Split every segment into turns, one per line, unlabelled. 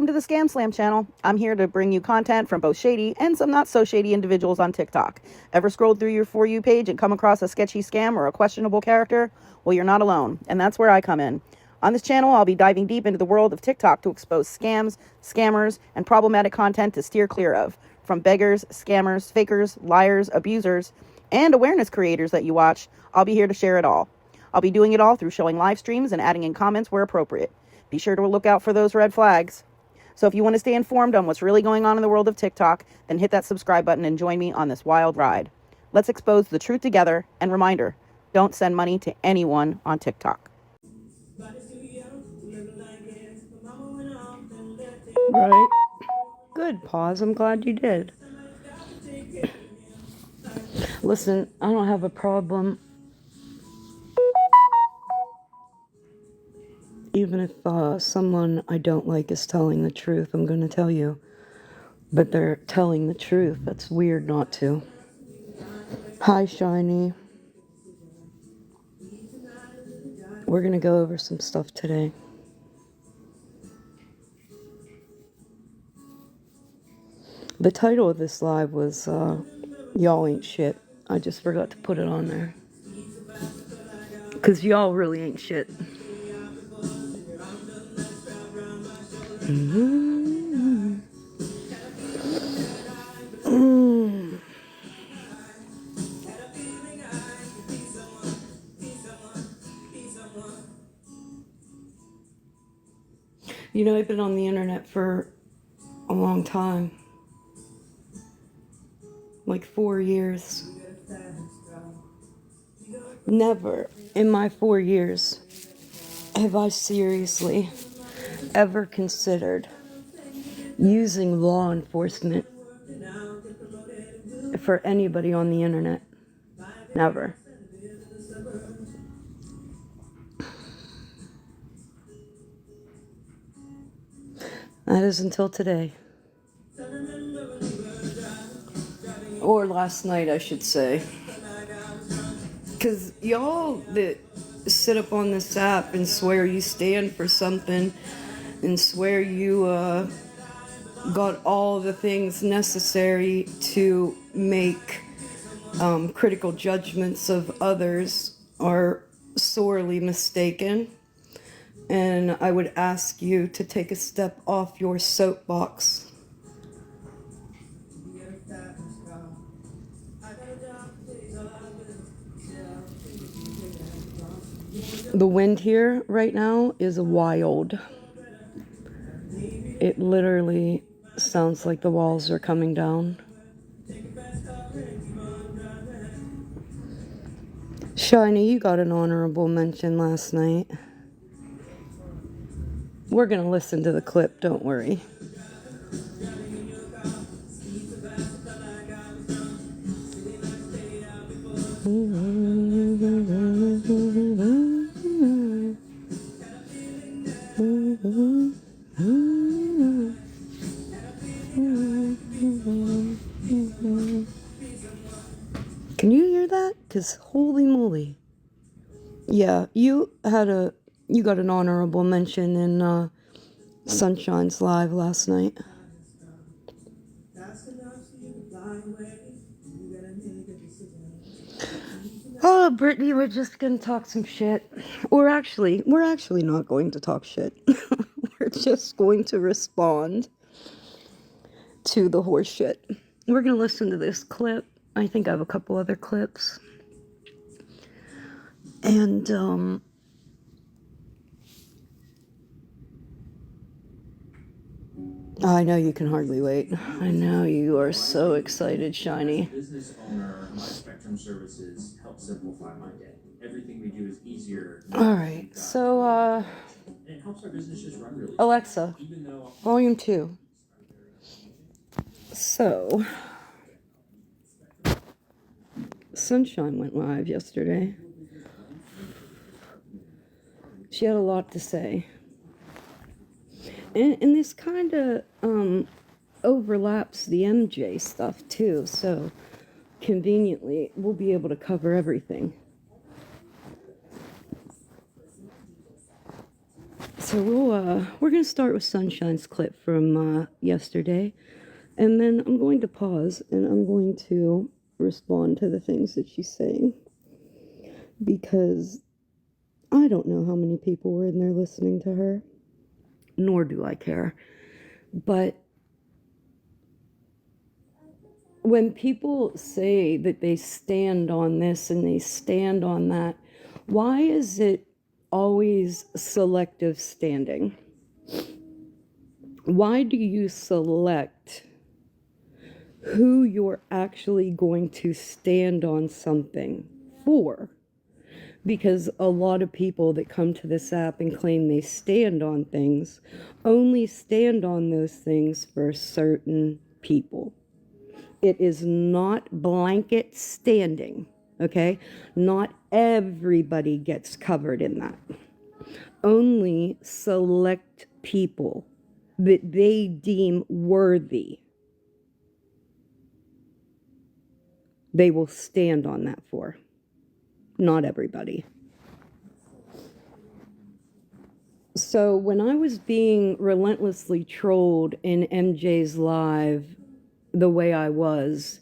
to the Scamslam channel. I'm here to bring you content from both shady and some not so shady individuals on TikTok. Ever scrolled through your For You page and come across a sketchy scam or a questionable character? Well, you're not alone, and that's where I come in. On this channel, I'll be diving deep into the world of TikTok to expose scams, scammers, and problematic content to steer clear of. From beggars, scammers, fakers, liars, abusers, and awareness creators that you watch, I'll be here to share it all. I'll be doing it all through showing live streams and adding in comments where appropriate. Be sure to look out for those red flags. So if you want to stay informed on what's really going on in the world of TikTok, then hit that subscribe button and join me on this wild ride. Let's expose the truth together, and reminder, don't send money to anyone on TikTok.
Right. Good, pause. I'm glad you did. Listen, I don't have a problem. Even if someone I don't like is telling the truth, I'm going to tell you. But they're telling the truth. That's weird not to. Hi, Shiny. We're going to go over some stuff today. The title of this live was Y'all Ain't Shit. I just forgot to put it on there. Because y'all really ain't shit. You know, I've been on the internet for a long time. Like 4 years. Never in my 4 years have I seriously ever considered using law enforcement for anybody on the internet. Never. That is until today. Or last night, I should say. Because y'all that sit up on this app and swear you stand for something and swear you got all the things necessary to make critical judgments of others are sorely mistaken. And I would ask you to take a step off your soapbox. The wind here right now is wild. It literally sounds like the walls are coming down. Shiny, you got an honorable mention last night. We're going to listen to the clip, don't worry. Can you hear that? Because holy moly. Yeah, you got an honorable mention in Sunshine's live last night. Oh, Brittany, we're just gonna talk some shit. We're actually not going to talk shit. We're just going to respond to the horse shit. We're gonna listen to this clip. I think I have a couple other clips. And I know you can hardly wait. I know you are so excited, Shiny.
Business owner, my Spectrum services help simplify my day. Everything we do is easier.
All right, so
and it helps our business just run really
Alexa, volume 2. So, Sunshine went live yesterday. She had a lot to say. And this kind of overlaps the MJ stuff too, so conveniently we'll be able to cover everything. So we're gonna start with Sunshine's clip from yesterday, and then I'm going to pause and I'm going to respond to the things that she's saying, because I don't know how many people were in there listening to her, nor do I care. But when people say that they stand on this and they stand on that, why is it always selective standing? Why do you select who you're actually going to stand on something for? Because a lot of people that come to this app and claim they stand on things only stand on those things for certain people. It is not blanket standing, okay? Not everybody gets covered in that. Only select people that they deem worthy, they will stand on that for. Not everybody. So when I was being relentlessly trolled in MJ's live the way I was,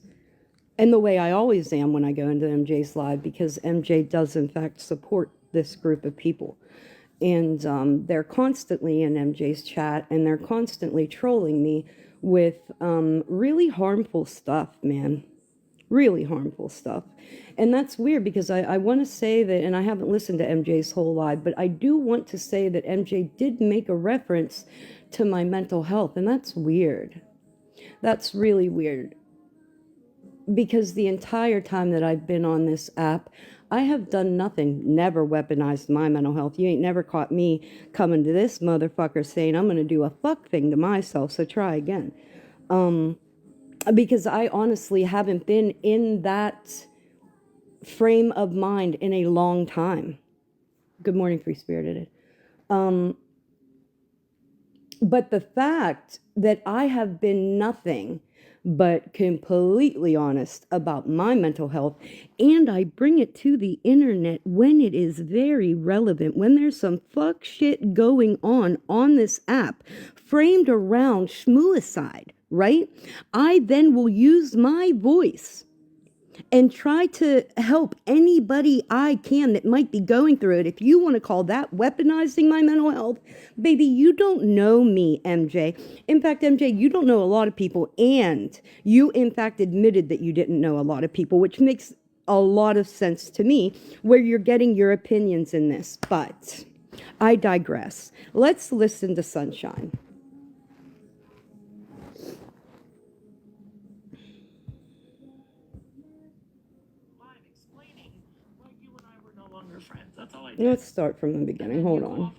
and the way I always am when I go into MJ's live, because MJ does in fact support this group of people. And they're constantly in MJ's chat, and they're constantly trolling me with really harmful stuff, man. Really harmful stuff. And that's weird, because I want to say that, and I haven't listened to MJ's whole live, but I do want to say that MJ did make a reference to my mental health, and that's weird. That's really weird. Because the entire time that I've been on this app, I have done nothing, never weaponized my mental health. You ain't never caught me coming to this motherfucker saying I'm going to do a fuck thing to myself, so try again. Because I honestly haven't been in that frame of mind in a long time. Good morning, Free Spirited. But the fact that I have been nothing but completely honest about my mental health, and I bring it to the internet when it is very relevant, when there's some fuck shit going on this app framed around schmooicide, right? I then will use my voice and try to help anybody I can that might be going through it. If you want to call that weaponizing my mental health, baby, you don't know me, MJ. In fact, MJ, you don't know a lot of people, and you, in fact, admitted that you didn't know a lot of people, which makes a lot of sense to me, where you're getting your opinions in this. But I digress. Let's listen to Sunshine.
Friends. That's all I did.
Let's start from the beginning. Hold on.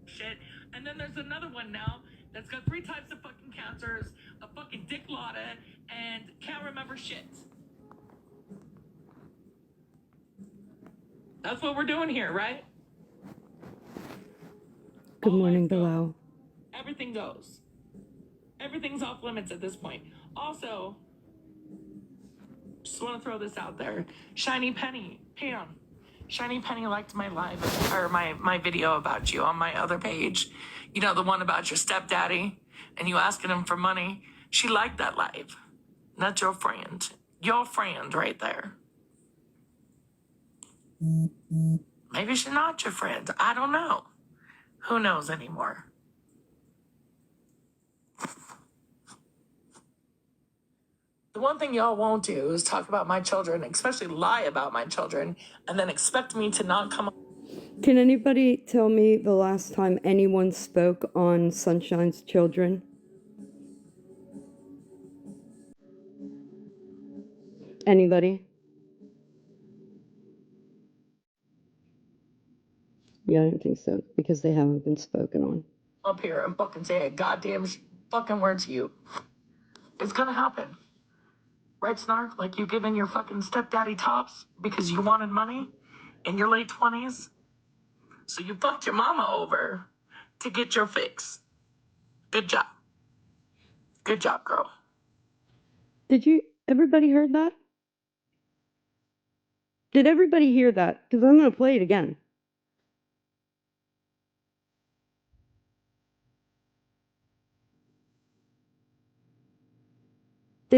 Shit. And then there's another one now that's got 3 types of fucking cancers, a fucking dick lotta, and can't remember shit. That's what we're doing here, right?
Good
All
morning,
life goes.
Bilal.
Everything goes. Everything's off limits at this point. Also, just want to throw this out there. Shiny Penny, Pam. Shiny Penny liked my live, or my video about you on my other page. You know, the one about your stepdaddy and you asking him for money. She liked that live. That's your friend. Your friend right there. Maybe she's not your friend. I don't know. Who knows anymore? The one thing y'all won't do is talk about my children, especially lie about my children, and then expect me to not come.
Can anybody tell me the last time anyone spoke on Sunshine's children? Anybody? Yeah, I don't think so, because they haven't been spoken on.
Up here and fucking say a goddamn fucking word to you. It's gonna happen. Right, Snark? Like you giving your fucking stepdaddy tops because you wanted money in your late 20s? So you fucked your mama over to get your fix. Good job. Good job, girl.
Everybody heard that? Did everybody hear that? Because I'm going to play it again.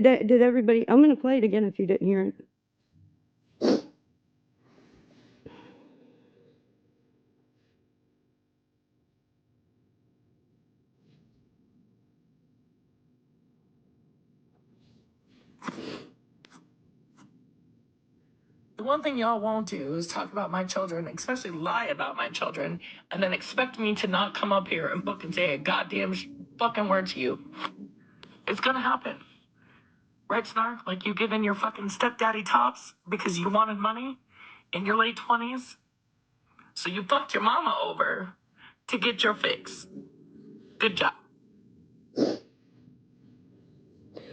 Did everybody? I'm gonna play it again if you didn't hear it.
The one thing y'all won't do is talk about my children, especially lie about my children, and then expect me to not come up here and fucking say a goddamn fucking word to you. It's gonna happen. Right, Snark? Like you giving your fucking stepdaddy tops because you wanted money in your late 20s? So you fucked your mama over to get your fix. Good job.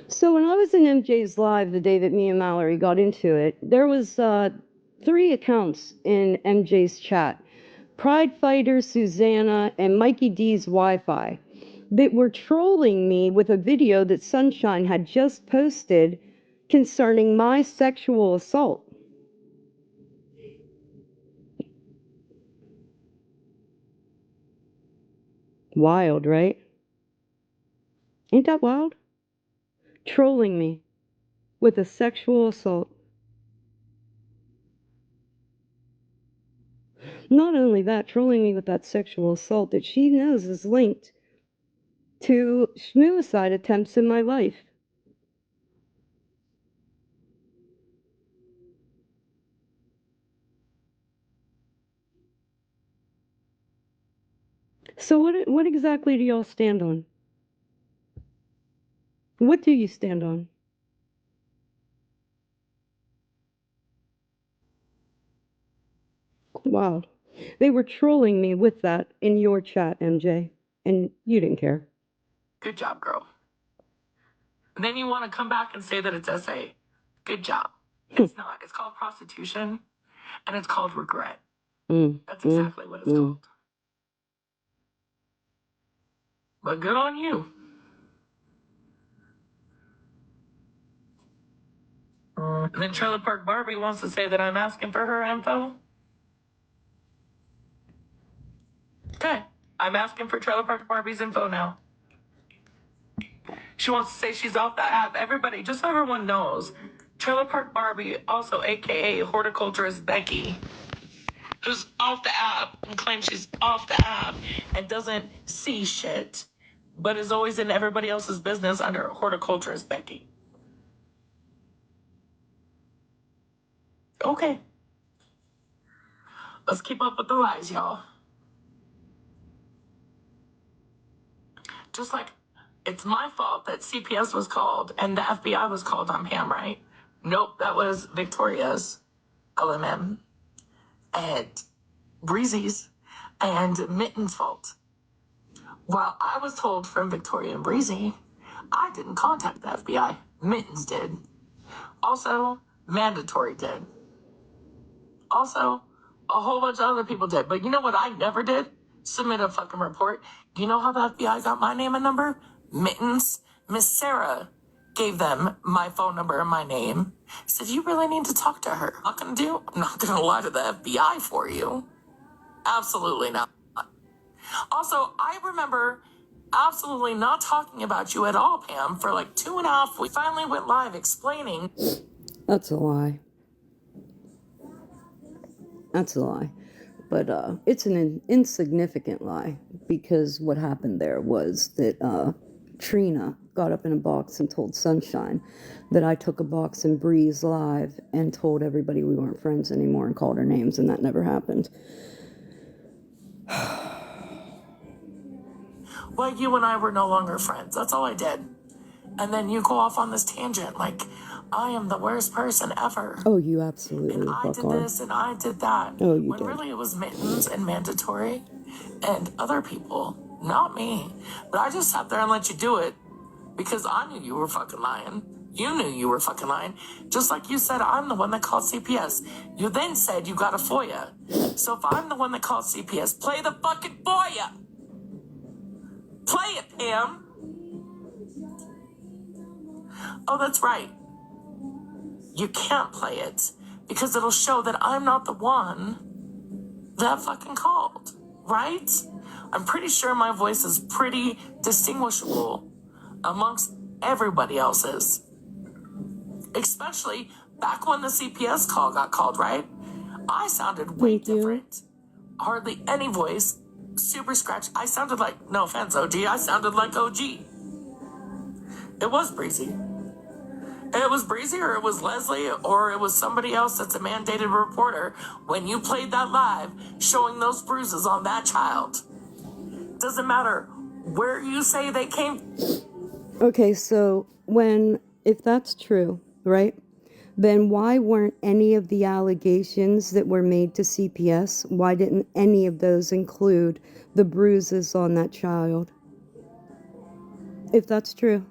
So when I was in MJ's live the day that me and Mallory got into it, there was 3 accounts in MJ's chat. Pride Fighter, Susanna, and Mikey D's Wi-Fi that were trolling me with a video that Sunshine had just posted concerning my sexual assault. Wild, right? Ain't that wild? Trolling me with a sexual assault. Not only that, trolling me with that sexual assault that she knows is linked to suicide attempts in my life. So what exactly do y'all stand on? What do you stand on? Wow. They were trolling me with that in your chat, MJ, and you didn't care.
Good job, girl. And then you want to come back and say that it's SA. Good job. It's not. It's called prostitution, and it's called regret. That's exactly what it's called. But good on you. And then Trailer Park Barbie wants to say that I'm asking for her info. Okay. I'm asking for Trailer Park Barbie's info now. She wants to say she's off the app. Everybody, just so everyone knows, Trailer Park Barbie, also aka Horticulturist Becky, who's off the app and claims she's off the app and doesn't see shit, but is always in everybody else's business under Horticulturist Becky. Okay. Let's keep up with the lies, y'all. Just like it's my fault that CPS was called and the FBI was called on Pam, right? Nope, that was Victoria's, LMM, and Breezy's, and Mitten's fault. Well, I was told from Victoria and Breezy, I didn't contact the FBI. Mittens did. Also, Mandatory did. Also, a whole bunch of other people did. But you know what I never did? Submit a fucking report. You know how the FBI got my name and number? Mittens. Miss Sarah gave them my phone number and my name. Said, you really need to talk to her. I'm not gonna lie to the FBI for you. Absolutely not. Also, I remember absolutely not talking about you at all, Pam, for like 2.5 weeks. We finally went live explaining. That's a lie. That's a lie. But it's an insignificant lie, because what happened there was that Trina got up in a box and told Sunshine that I took a box and Breeze live and told everybody we weren't friends anymore and called her names, and that never happened. Well, you and I were no longer friends. That's all I did. And then you go off on this tangent like I am the worst person ever. Oh, you absolutely and I did this and I did that. Oh, you when did. Really it was Mittens and Mandatory and other people, not me. But I just sat there and let you do it because I knew you were fucking lying. You knew you were fucking lying. Just like you said, I'm the one that called CPS. You then said you got a FOIA. So if I'm the one that called CPS, play the fucking FOIA. Play it, Pam. Oh, that's right. You can't play it because it'll show that I'm not the one that fucking called, right? I'm pretty sure my voice is pretty distinguishable amongst everybody else's. especially back when the CPS call got called, right? I sounded way
Thank you.
different. Hardly any voice, super scratchy. I sounded like, no offense, OG, I sounded like OG. It was Breezy. It was Breezy, or it was Leslie, or it was somebody else that's a mandated reporter when you played that live showing those bruises on that child. Doesn't matter where you say they came.
Okay, so if that's true, right, then why weren't any of the allegations that were made to CPS, why didn't any of those include the bruises on that child? If that's true,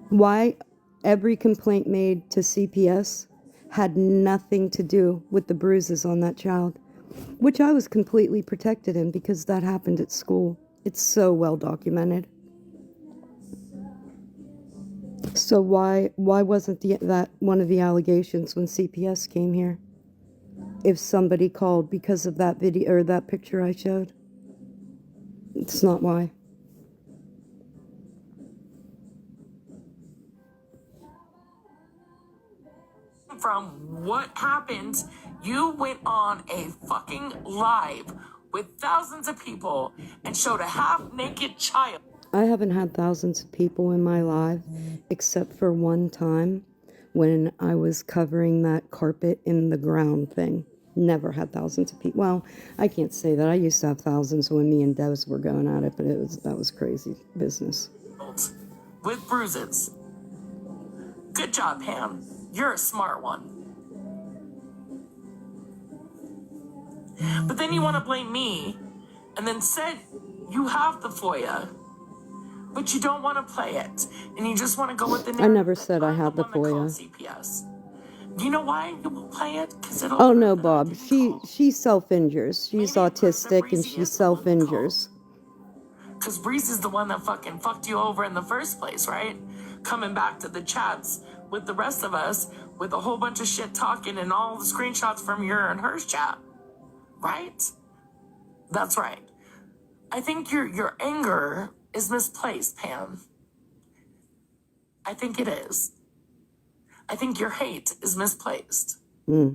why every complaint made to CPS had nothing to do with the bruises on that child, which I was completely protected in because that happened at school. It's so well documented. So why wasn't that one of the allegations when CPS came here? If somebody called because of that video or that picture I showed, it's not why.
From what happened, you went on a fucking live with thousands of people and showed a half-naked child.
I haven't had thousands of people in my life except for one time when I was covering that carpet in the ground thing. Never had thousands of people. Well, I can't say that. I used to have thousands when me and Devs were going at it, but that was crazy business.
With bruises. Good job, Pam. You're a smart one. But then you want to blame me, and then said you have the FOIA, but you don't want to play it, and you just want to go with the narrative.
I never said I had the FOIA.
CPS. Do you know why you won't play it?
Oh no, Bob. She self-injures. She's autistic and she self-injures.
Because Breeze is the one that fucking fucked you over in the first place, right? Coming back to the chats with the rest of us with a whole bunch of shit talking and all the screenshots from your and hers chat. Right? That's right. I think your anger is misplaced, Pam. I think it is. I think your hate is misplaced.
I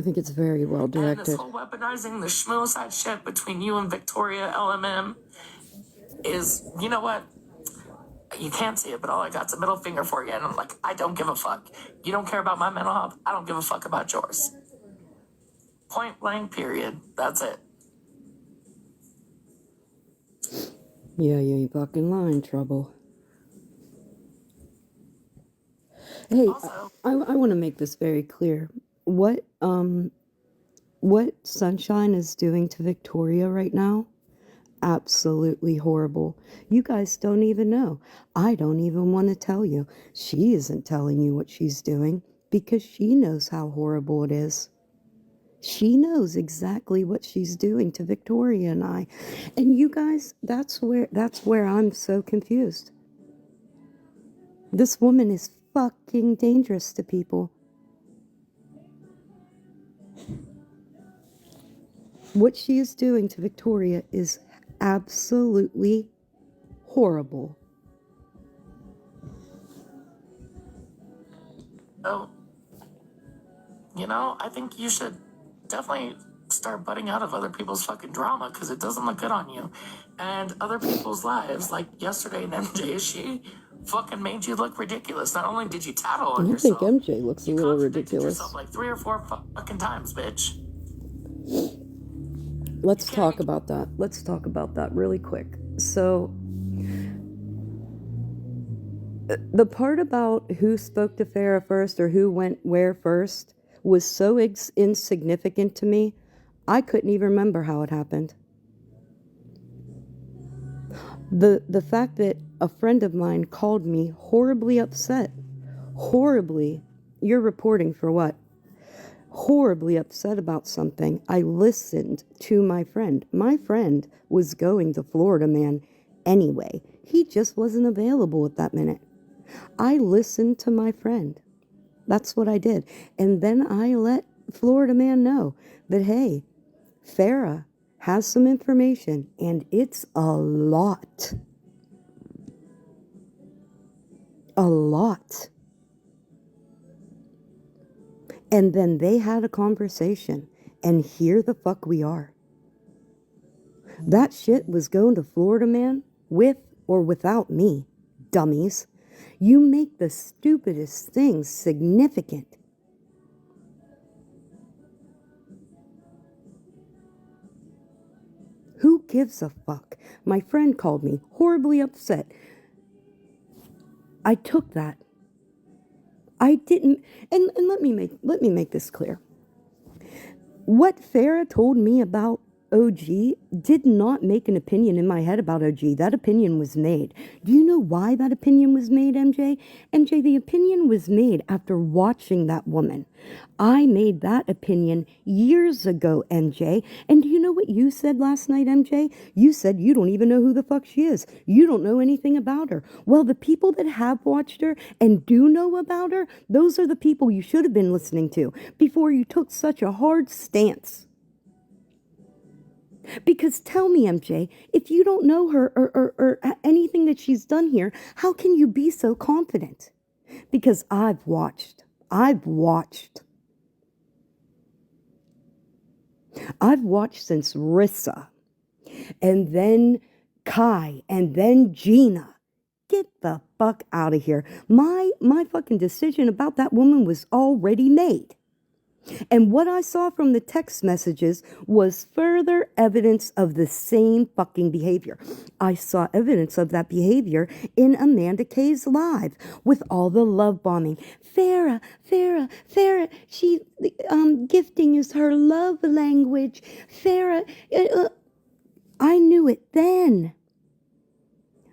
think it's very well directed.
And this whole weaponizing the schmoo side shit between you and Victoria LMM is, you know what? You can't see it, but all I got's a middle finger for you. And I'm like, I don't give a fuck. You don't care about my mental health. I don't give a fuck about yours. Point blank, period. That's it.
Yeah, you ain't fucking lying, trouble. Hey, also, I want to make this very clear. What Sunshine is doing to Victoria right now, absolutely horrible. You guys don't even know. I don't even want to tell you. She isn't telling you what she's doing because she knows how horrible it is. She knows exactly what she's doing to Victoria and I. And you guys, that's where I'm so confused. This woman is fucking dangerous to people. What she is doing to Victoria is absolutely horrible.
So, you know, I think you should definitely start butting out of other people's fucking drama because it doesn't look good on you. And other people's lives, like yesterday in MJ, she fucking made you look ridiculous. Not only did you tattle on yourself,
I think MJ looks a little ridiculous.
Yourself like 3 or 4 fucking times, bitch.
Let's talk about that. Let's talk about that really quick. So, the part about who spoke to Farrah first or who went where first was so insignificant to me, I couldn't even remember how it happened. The fact that a friend of mine called me horribly upset. Horribly. You're reporting for what? Horribly upset about something. I listened to my friend. My friend was going to Florida Man anyway. He just wasn't available at that minute. I listened to my friend. That's what I did. And then I let Florida Man know that, hey, Farrah has some information and it's a lot.
A lot. And then they had a conversation, and here the fuck we are. That shit was going to Florida, man, with or without me, dummies. You make the stupidest things significant. Who gives a fuck? My friend called me horribly upset. I took that. I didn't, and let me make this clear. What Farah told me about OG did not make an opinion in my head about OG. That opinion was made. Do you know why that opinion was made, MJ? MJ, the opinion was made after watching that woman. I made that opinion years ago, MJ. And do you know what you said last night, MJ? You said you don't even know who the fuck she is. You don't know anything about her. Well, the people that have watched her and do know about her, those are the people you should have been listening to before you took such a hard stance. Because tell me, MJ, if you don't know her or anything that she's done here, how can you be so confident? Because I've watched. I've watched since Rissa, and then Kai, and then Gina. Get the fuck out of here. My fucking decision about that woman was already made. And what I saw from the text messages was further evidence of the same fucking behavior. I saw evidence of that behavior in Amanda K's live with all the love bombing. Farah, she, gifting is her love language. Farah, I knew it then.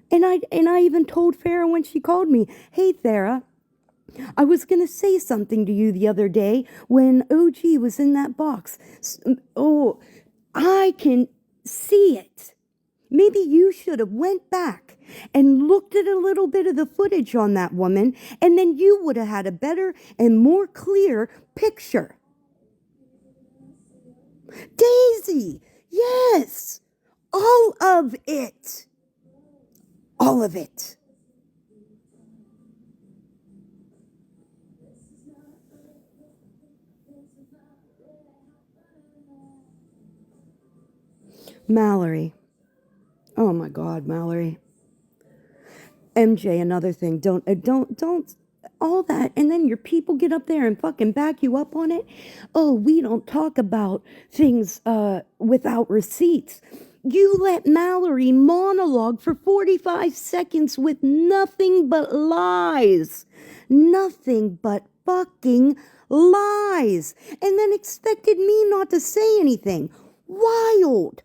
And I even told Farah when she called me, hey, Farah, I was going to say something to you the other day when OG was in that box. Oh, I can see it. Maybe you should have went back and looked at a little bit of the footage on that woman, and then you would have had a better and more clear picture. Daisy, yes, all of it. All of it. Mallory. Oh my God, Mallory. MJ, another thing. Don't, all that. And then your people get up there and fucking back you up on it. Oh, we don't talk about things without receipts. You let Mallory monologue for 45 seconds with nothing but lies. Nothing but fucking lies. And then expected me not to say anything. Wild.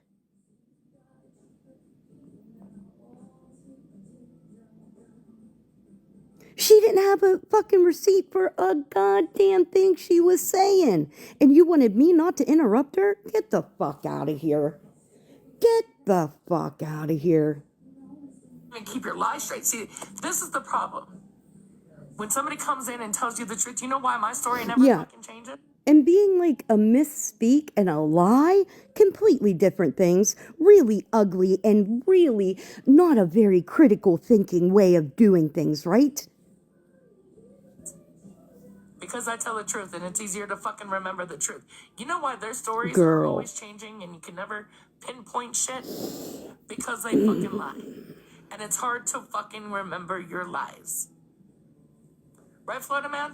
She didn't have a fucking receipt for a goddamn thing she was saying. And you wanted me not to interrupt her? Get the fuck out of here. Get the fuck out of here.
And keep your lies straight. See, this is the problem. When somebody comes in and tells you the truth, you know why my story never fucking changes?
And being like a misspeak and a lie, completely different things, really ugly and really not a very critical thinking way of doing things, right?
Because I tell the truth and it's easier to fucking remember the truth. You know why their stories are always changing and you can never pinpoint shit? Because they fucking lie. And it's hard to fucking remember your lies. Right, Florida man?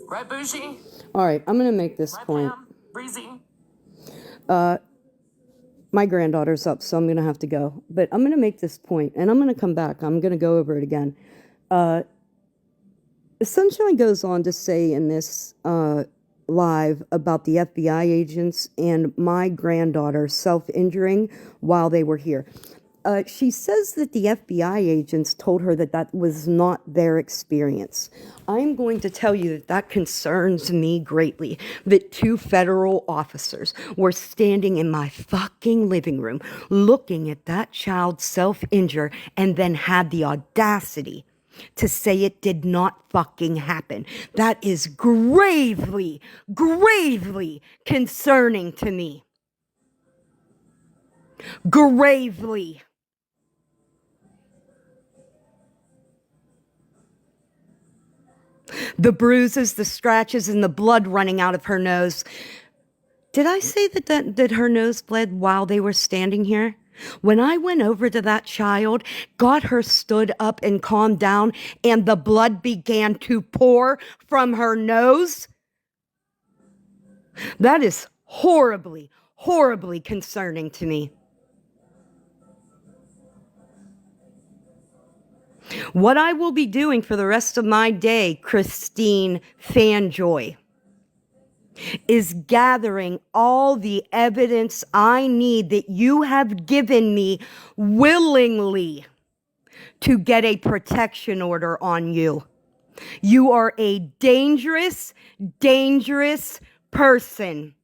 Right, Bougie?
All right, I'm going to make this point.
Pam? Breezy?
My granddaughter's up, so I'm going to have to go. But I'm going to make this point, and I'm going to come back. I'm going to go over it again. Sunshine goes on to say in this live about the FBI agents and my granddaughter self-injuring while they were here. She says that the FBI agents told her that that was not their experience. I'm going to tell you that that concerns me greatly, that 2 federal officers were standing in my fucking living room looking at that child self-injure and then had the audacity to say it did not fucking happen. That is gravely, gravely concerning to me. Gravely. The bruises, the scratches, and the blood running out of her nose. Did I say that her nose bled while they were standing here? When I went over to that child, got her stood up and calmed down, and the blood began to pour from her nose, that is horribly, horribly concerning to me. What I will be doing for the rest of my day, Christine Fanjoy, is gathering all the evidence I need that you have given me willingly to get a protection order on you. You are a dangerous, dangerous person.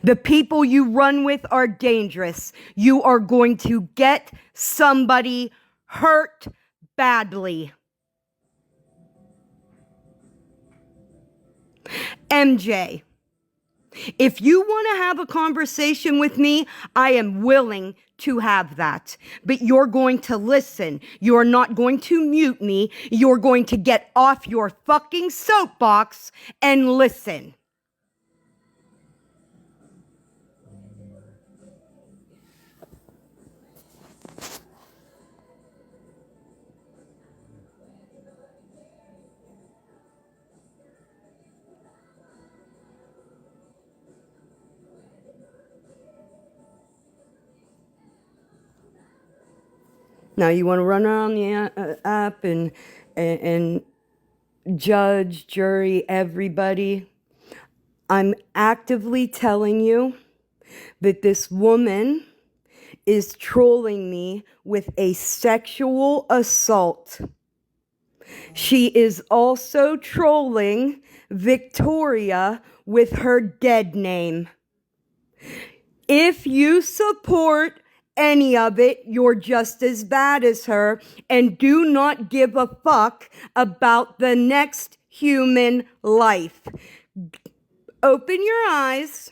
The people you run with are dangerous. You are going to get somebody hurt badly. MJ, if you want to have a conversation with me, I am willing to have that. But you're going to listen. You're not going to mute me. You're going to get off your fucking soapbox and listen. Now you want to run around the app and judge, jury, everybody. I'm actively telling you that this woman is trolling me with a sexual assault. She is also trolling Victoria with her dead name. If you support any of it, you're just as bad as her, and do not give a fuck about the next human life. Open your eyes.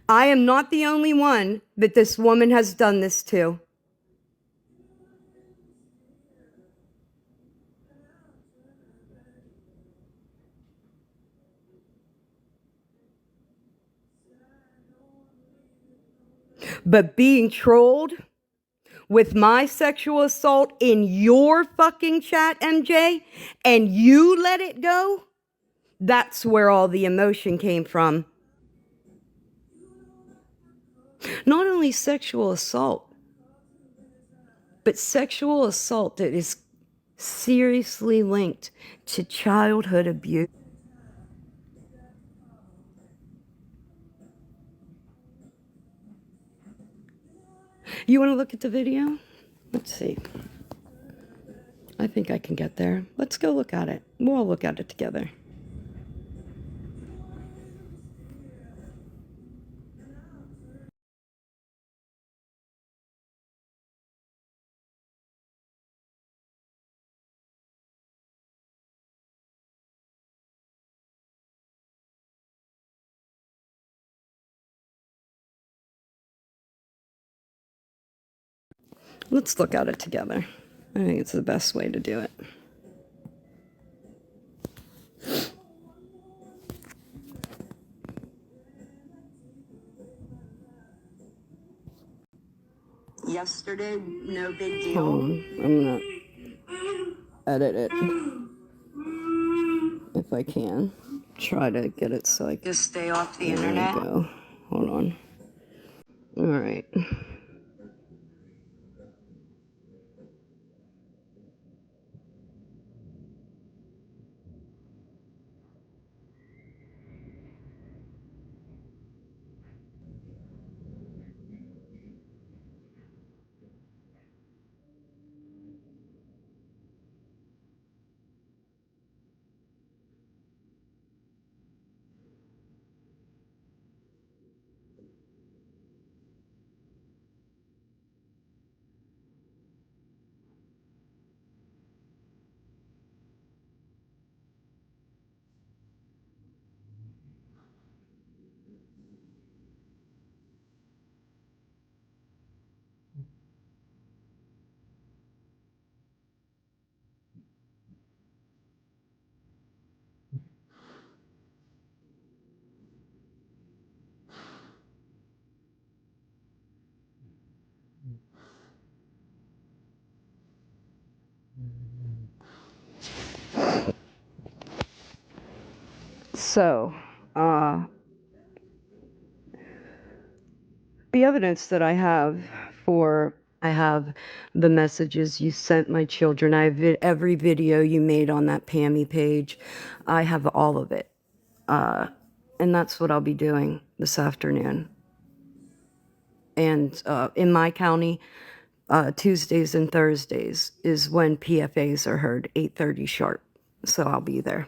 I am not the only one that this woman has done this to. But being trolled with my sexual assault in your fucking chat, MJ, and you let it go, that's where all the emotion came from. Not only sexual assault, but sexual assault that is seriously linked to childhood abuse. You want to look at the video? Let's see. I think I can get there. Let's go look at it. We'll all look at it together. Let's look at it together. I think it's the best way to do it. Yesterday, no big deal. Hold on. I'm gonna edit it if I can. Try to get it so I can
Just stay off the
there
internet.
we go. Hold on. All right.
So, the evidence that I have I have the messages you sent my children. I have every video you made on that Pammy page. I have all of it. And that's what I'll be doing this afternoon. And in my county, Tuesdays and Thursdays is when PFAs are heard, 8:30 sharp. So I'll be there.